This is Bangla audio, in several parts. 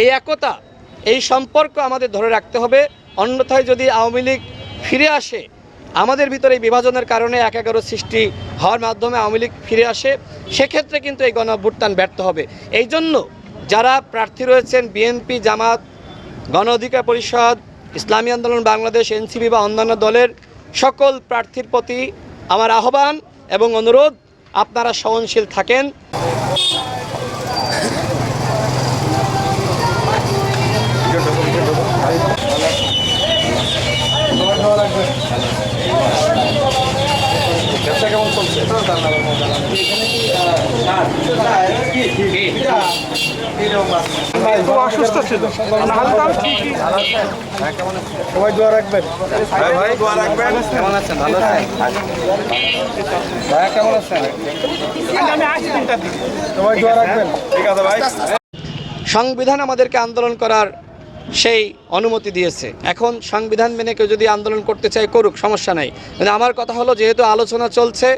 এই একতা, এই সম্পর্ক আমাদের ধরে রাখতে হবে। অন্যথায় যদি আওয়ামী লীগ ফিরে আসে, আমাদের ভিতরে এই বিভাজনের কারণে ১/১১ সৃষ্টি হওয়ার মাধ্যমে আওয়ামী লীগ ফিরে আসে, সেক্ষেত্রে কিন্তু এই গণঅভ্যুত্থান ব্যর্থ হবে। এই জন্য যারা প্রার্থী রয়েছেন, বিএনপি, জামাত, গণ অধিকার পরিষদ, ইসলামী আন্দোলন বাংলাদেশ, এনসিপি বা অন্যান্য দলের সকল প্রার্থীর প্রতি আমার আহ্বান এবং অনুরোধ, আপনারা সহনশীল থাকেন। কেমন চলছে? অসুস্থ ছিল, সবাই দোয়া রাখবেন। ভাই দোয়া রাখবেন। কেমন আছেন? ভালো আছেন ভাইয়া? কেমন আছেন? আমি আসি 3টার দিকে, সবাই দোয়া রাখবেন। ঠিক আছে ভাই। সংবিধান আমাদেরকে আন্দোলন করার সেই অনুমতি দিয়েছে। এখন সংবিধান মেনে কেউ যদি আন্দোলন করতে চায় করুক, সমস্যা নাই। কিন্তু আমার কথা হলো, যেহেতু আলোচনা চলছে,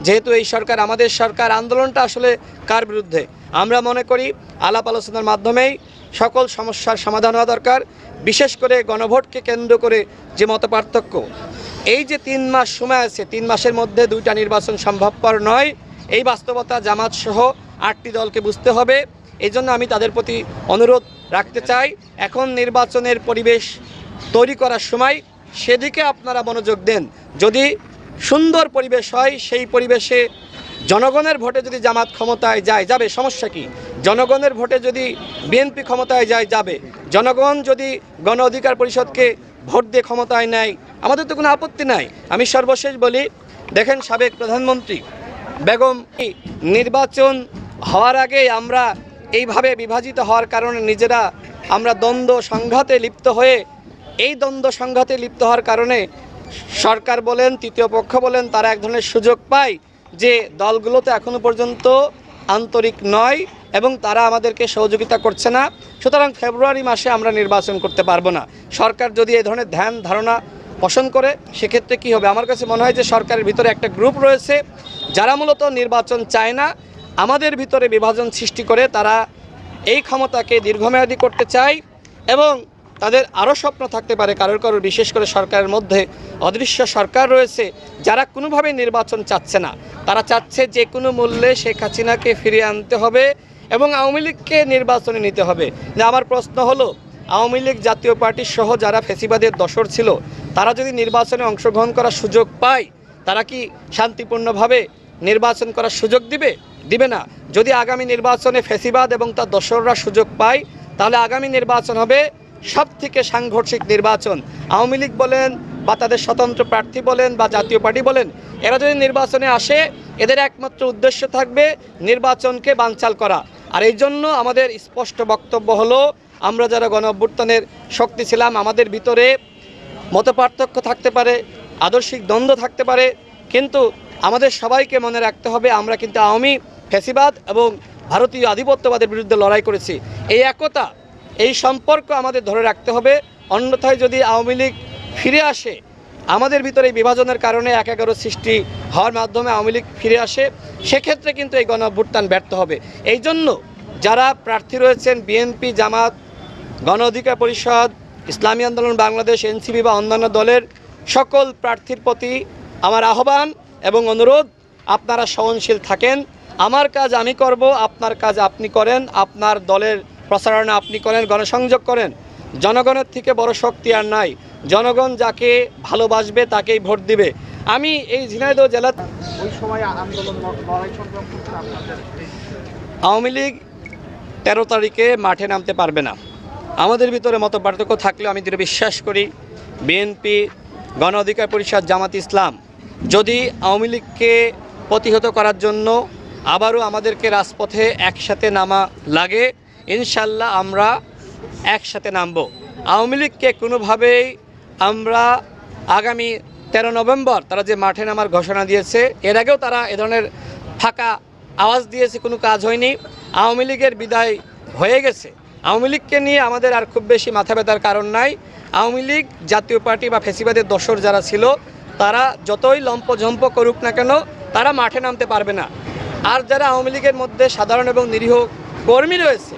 যেহেতু এই সরকার আমাদের সরকার, আন্দোলনটা আসলে কার বিরুদ্ধে? আমরা মনে করি আলাপ আলোচনার মাধ্যমেই সকল সমস্যার সমাধান হওয়া দরকার। বিশেষ করে গণভোটকে কেন্দ্র করে যে মতপার্থক্য, এই যে 3 মাস সময় আছে, 3 মাসের মধ্যে 2টা নির্বাচন সম্ভবপর নয়, এই বাস্তবতা জামাত সহ 8টি দলকে বুঝতে হবে। এই জন্য আমি তাদের প্রতি অনুরোধ রাখতে চাই, এখন নির্বাচনের পরিবেশ তৈরি করার সময়, সেদিকে আপনারা মনোযোগ দেন। যদি সুন্দর পরিবেশ হয়, সেই পরিবেশে জনগণের ভোটে যদি জামাত ক্ষমতায় যায়, যাবে, সমস্যা কি? জনগণের ভোটে যদি বিএনপি ক্ষমতায় যায়, যাবে। জনগণ যদি গণ অধিকার পরিষদকে ভোট দিয়ে ক্ষমতায় নেয়, আমাদের তো কোনো আপত্তি নাই। আমি সর্বশেষ বলি, দেখেন সাবেক প্রধানমন্ত্রী বেগম নির্বাচন হওয়ার আগে আমরা এইভাবে বিভাজিত হওয়ার কারণে নিজেরা আমরা দ্বন্দ্ব সংঘাতে লিপ্ত হয়ে, এই দ্বন্দ্ব সংঘাতে লিপ্ত হওয়ার কারণে সরকার বলেন, তৃতীয় পক্ষ বলেন, তারা এক ধরনের সুযোগ পায় যে দলগুলোতে এখনো পর্যন্ত আন্তরিক নয় এবং তারা আমাদেরকে সহযোগিতা করছে না, সুতরাং ফেব্রুয়ারি মাসে আমরা নির্বাচন করতে পারবো না। সরকার যদি এই ধরনের ধ্যান ধারণা পোষণ করে, সেক্ষেত্রে কি হবে? আমার কাছে মনে হয় যে সরকারের ভিতরে একটা গ্রুপ রয়েছে যারা মূলত নির্বাচন চায় না, আমাদের ভিতরে বিভাজন সৃষ্টি করে তারা এই ক্ষমতাকে দীর্ঘমেয়াদী করতে চায় এবং তাদের আরও স্বপ্ন থাকতে পারে কারোর বিশেষ করে সরকারের মধ্যে অদৃশ্য সরকার রয়েছে যারা কোনোভাবেই নির্বাচন চাচ্ছে না। তারা চাচ্ছে যে কোনো মূল্যে শেখ হাসিনাকে ফিরিয়ে আনতে হবে এবং আওয়ামী লীগকে নির্বাচনে নিতে হবে। আমার প্রশ্ন হলো, আওয়ামী লীগ জাতীয় পার্টির সহ যারা ফ্যাসিবাদের দোসর ছিল, তারা যদি নির্বাচনে অংশগ্রহণ করার সুযোগ পায়, তারা কি শান্তিপূর্ণভাবে নির্বাচন করার সুযোগ দিবে? দিবে না। যদি আগামী নির্বাচনে ফ্যাসিবাদ এবং তার দোসররা সুযোগ পায়, তাহলে আগামী নির্বাচন হবে সব থেকে সাংঘর্ষিক নির্বাচন। আওয়ামী লীগ বলেন বা তাদের স্বতন্ত্র প্রার্থী বলেন বা জাতীয় পার্টি বলেন, এরা যদি নির্বাচনে আসে, এদের একমাত্র উদ্দেশ্য থাকবে নির্বাচনকে বানচাল করা। আর এই জন্য আমাদের স্পষ্ট বক্তব্য হলো, আমরা যারা গণ অভ্যুত্থানের শক্তি ছিলাম, আমাদের ভিতরে মতপার্থক্য থাকতে পারে, আদর্শিক দ্বন্দ্ব থাকতে পারে, কিন্তু আমাদের সবাইকে মনে রাখতে হবে আমরা কিন্তু আওয়ামী ফ্যাসিবাদ এবং ভারতীয় আধিপত্যবাদের বিরুদ্ধে লড়াই করেছি। এই একতা, এই সম্পর্ক আমাদের ধরে রাখতে হবে। অন্যথায় যদি আওয়ামী লীগ ফিরে আসে, আমাদের ভিতরে এই বিভাজনের কারণে ১/১১ সৃষ্টি হওয়ার মাধ্যমে আওয়ামী লীগ ফিরে আসে, সেক্ষেত্রে কিন্তু এই গণঅভ্যুত্থান ব্যর্থ হবে। এই জন্য যারা প্রার্থী রয়েছেন, বিএনপি, জামাত, গণ অধিকার পরিষদ, ইসলামী আন্দোলন বাংলাদেশ, এনসিপি বা অন্যান্য দলের সকল প্রার্থীর প্রতি আমার আহ্বান এবং অনুরোধ, আপনারা সহনশীল থাকেন। আমার কাজ আমি করব, আপনার কাজ আপনি করেন, আপনার দলের প্রচারণা আপনি করেন, গণসংযোগ করেন। জনগণের থেকে বড় শক্তি আর নাই। জনগণ যাকে ভালোবাসবে তাকেই ভোট দিবে। আমি এই ঝিনাইদহ জেলা ওই সময় আন্দোলন লড়াই সংগ্রাম করতে আপনাদের আওয়ামী লীগ 13 তারিখে মাঠে নামতে পারবে না। আমাদের ভিতরে মতপার্থক্য থাকলেও আমি দৃঢ় বিশ্বাস করি বিএনপি, গণ অধিকার পরিষদ, জামাত ইসলাম যদি আওয়ামী লীগকে প্রতিহত করার জন্য আবারও আমাদেরকে রাজপথে একসাথে নামা লাগে, ইনশাল্লাহ আমরা একসাথে নামব। আওয়ামী লীগকে কোনোভাবেই আমরা আগামী 13 নভেম্বর তারা যে মাঠে নামার ঘোষণা দিয়েছে, এর আগেও তারা এ ধরনের ফাঁকা আওয়াজ দিয়েছে, কোনো কাজ হয়নি। আওয়ামী লীগের বিদায় হয়ে গেছে। আওয়ামী লীগকে নিয়ে আমাদের আর খুব বেশি মাথা ব্যথার কারণ নাই। আওয়ামী লীগ জাতীয় পার্টি বা ফ্যাসিবাদের দোসর যারা ছিল, তারা যতই লম্পঝম্প করুক না কেন, তারা মাঠে নামতে পারবে না। আর যারা আওয়ামী লীগের মধ্যে সাধারণ এবং নিরীহ কর্মী রয়েছে,